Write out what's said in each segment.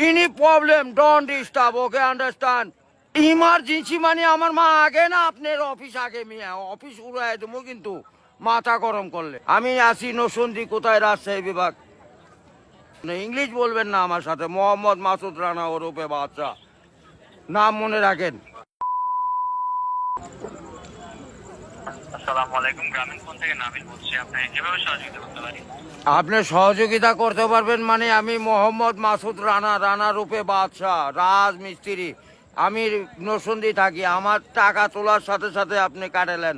Any problem don't disturb, okay understand. Emergency মানে আমার মা আগে না আপনার অফিস আগে, মিয়া অফিস উড়াই দেবো কিন্তু মাথা গরম করলে। আমি আসি নসন্দি, কোথায় রাজশাহী বিভাগ। ইংলিশ বলবেন না আমার সাথে, মোহাম্মদ মাসুদ রানা ওরফে বাদশা, নাম মনে রাখেন। আসসালামু আলাইকুম, গ্রামীণ ফোন থেকে নাবিল বলছি। আপনি কিভাবে সহযোগিতা করতে পারি? আপনি সহযোগিতা করতে পারবেন মানে আমি মোহাম্মদ মাসুদ রানা, রানা রূপে বাদশাহ, রাজমিস্ত্রি। আমি নসন্দি থাকি। আমার টাকা তোলার সাথে সাথে আপনি কাটালেন,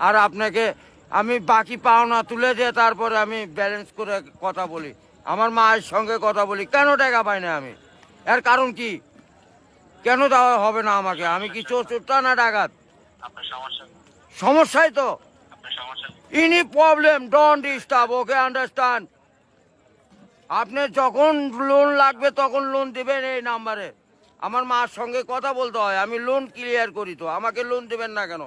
আর আপনাকে আমি বাকি পাওনা তুলে দিয়ে তারপরে আমি ব্যালেন্স করে কথা বলি, আমার মায়ের সঙ্গে কথা বলি। কেন টাকা পাই না আমি? এর কারণ কি? কেন দেওয়া হবে না আমাকে? আমি কি চোরটা না ডাকাত? আপনার সমস্যা, সমস্যাই তো। আপনার সমস্যা। Any problem don't disturb, okay understand. আপনি যখন লোন লাগবে তখন লোন দিবেন এই নাম্বারে। আমার মার সঙ্গে কথা বলতে হয়, আমি লোন ক্লিয়ার করি। তো আমাকে লোন দিবেন না কেন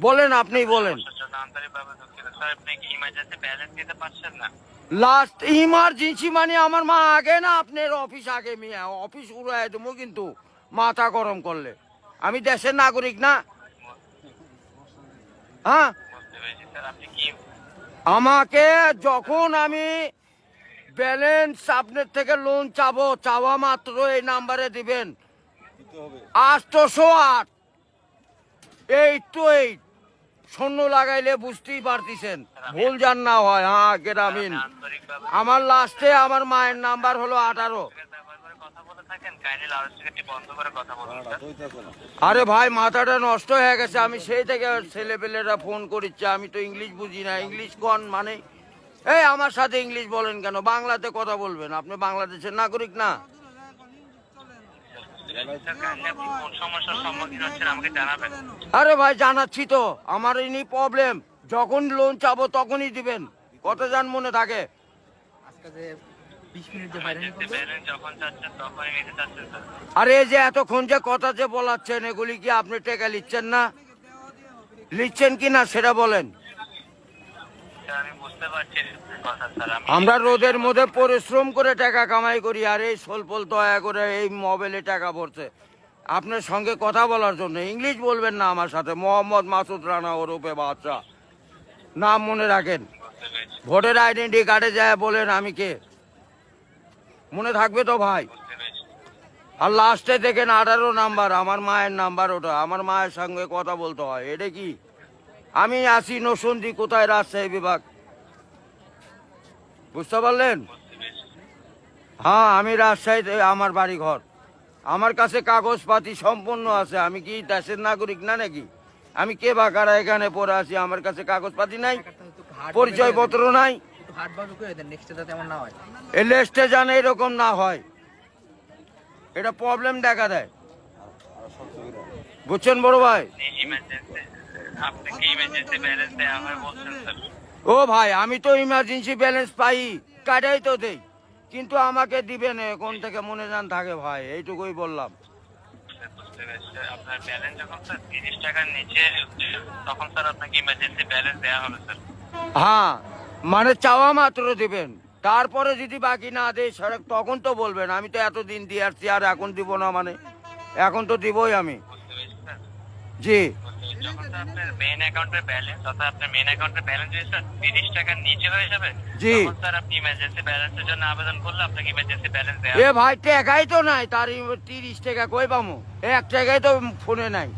বলেন? আপনিই বলেন। জন্য আন্তরিকভাবে দুঃখিত স্যার। আপনি কি ইমার্জেন্সি ব্যালেন্স দিতে পারছেন না? লাস্ট ইমার্জেন্সি মানে আমার মা আগে না আপনার অফিস আগে, মিয়া অফিস উড়াই দেবো কিন্তু মাথা গরম করলে। আমি দেশের নাগরিক না? হ্যাঁ, বুঝতে পেরেছি স্যার। আপনি কি আমাকে যখন আমি ব্যালেন্স আপনার থেকে লোন চাবো, চাওয়া মাত্র এই নাম্বারে দিবেন 808 শূন্য লাগাইলে বুঝতেই পারতেছেন, ভুল যান না হয়। হ্যাঁ গ্রামীণ। আন্তরিকভাবে আমার লাস্টে আমার মায়ের নাম্বার হলো 18। ব্যবহার করে কথা বলে থাকেন, কাইন্ডলি লাউডস্পিকারটি বন্ধ করে কথা বলুন স্যার। আরে ভাই মাথাটা নষ্ট হয়ে গেছে। আমি সেই থেকে ছেলেপেলেরা ফোন করিচ্ছে, আমি তো ইংলিশ বুঝি না। ইংলিশ কোন মানে? এই আমার সাথে ইংলিশ বলেন কেন? বাংলাতে কথা বলবেন। আপনি বাংলাদেশের নাগরিক না? স্যার, কাইন্ডলি আপনি কোন সমস্যার সম্মুখীন হচ্ছেন আমাকে জানাবেন। আরে ভাই জানাচ্ছি তো, আমার ইনি প্রবলেম। যখন লোন চাবো তখনই দিবেন, কত যান মনে থাকে? ইমার্জেন্সি ব্যালেন্স যখন চাচ্ছেন তখনই নিতে চাচ্ছেন স্যার। আরে এই যে এতক্ষণ যে কথা যে বলাচ্ছেন, এগুলি কি আপনি টাকা লিখছেন না? লিখছেন কি না সেটা বলেন। স্যার আমি বুঝতে পারছি কথা স্যার। আমরা রোদের মধ্যে পরিশ্রম করে টাকা কামাই করি, আর এই সোলপোল দয়া করে এই মোবাইলে টাকা ভরছে আপনার সঙ্গে কথা বলার জন্য। ইংলিশ বলবেন না আমার সাথে, মোহাম্মদ মাসুদ রানা ওরফে বাদশা, নাম মনে রাখেন। বুঝতে পেরেছি, ভোটার আইডেন্টি কার্ডে যায় বলেন আমি কে, মনে থাকবে তো ভাই? বুঝতে পেরেছি। আর লাস্টে দেখেন 18 নাম্বার, আমার মায়ের নাম্বার ওটা। আমার মায়ের সঙ্গে কথা বলতে হয়। এটা কি? আমি আসি নসন্দি, কোথায় রাজশাহী বিভাগ, বুঝতে পারলেন? বুঝতে পেরেছি। হ্যাঁ আমি রাজশাহীতে, আমার বাড়ি ঘর। আমার কাছে কাগজপাতি সম্পূর্ণ আছে। আমি কি দেশের নাগরিক না নাকি? আমি কে বা কারা এখানে পড়ে আছি? আমার কাছে কাগজপাতি নাই, পরিচয়পত্র নাই। এই লিস্টে জানে এরকম না হয়, এটা প্রবলেম দেখা দেয়। বুঝছেন বড় ভাই? ইমার্জেন্সি, আপনি কি ইমার্জেন্সি ব্যালেন্স দেওয়া হয় বলছেন স্যার? ও ভাই আমি তো ইমার্জেন্সি ব্যালেন্স পাই, কাটাই তো দেই, কিন্তু আমাকে দিবেন কোন থেকে মনে জান থাকে ভাই, এইটুকুই বললাম। বুঝতে পেরেছি স্যার। আপনার ব্যালেন্স যখন স্যার 30 টাকার নিচে তখন স্যার আপনাকে ইমার্জেন্সি ব্যালেন্স দেওয়া হবে স্যার। হ্যাঁ মানে চাওয়া মাত্র দিবেন, তারপরে যদি বাকি না দেয় সড়ক তখন তো বলবেন। আমি তো এতদিন দিয়ে আসছি, আর এখন দিব না মানে? এখন তো দিবই আমি। বুঝতে পেরেছি স্যার। জি যখন স্যার আপনার মেইন অ্যাকাউন্টের ব্যালেন্স, অর্থাৎ আপনার মেইন অ্যাকাউন্টের ব্যালেন্স যদি স্যার 30 টাকার নিচে হয়ে যাবে, জি। তখন স্যার আপনি ইমার্জেন্সি ব্যালেন্সের জন্য আবেদন করলে আপনাকে ইমার্জেন্সি ব্যালেন্স দেওয়া এ হবে। ভাই টাকাই তো নাই, তার 30 টাকা কই পামো? 1 টাকাই তো ফোনে নাই।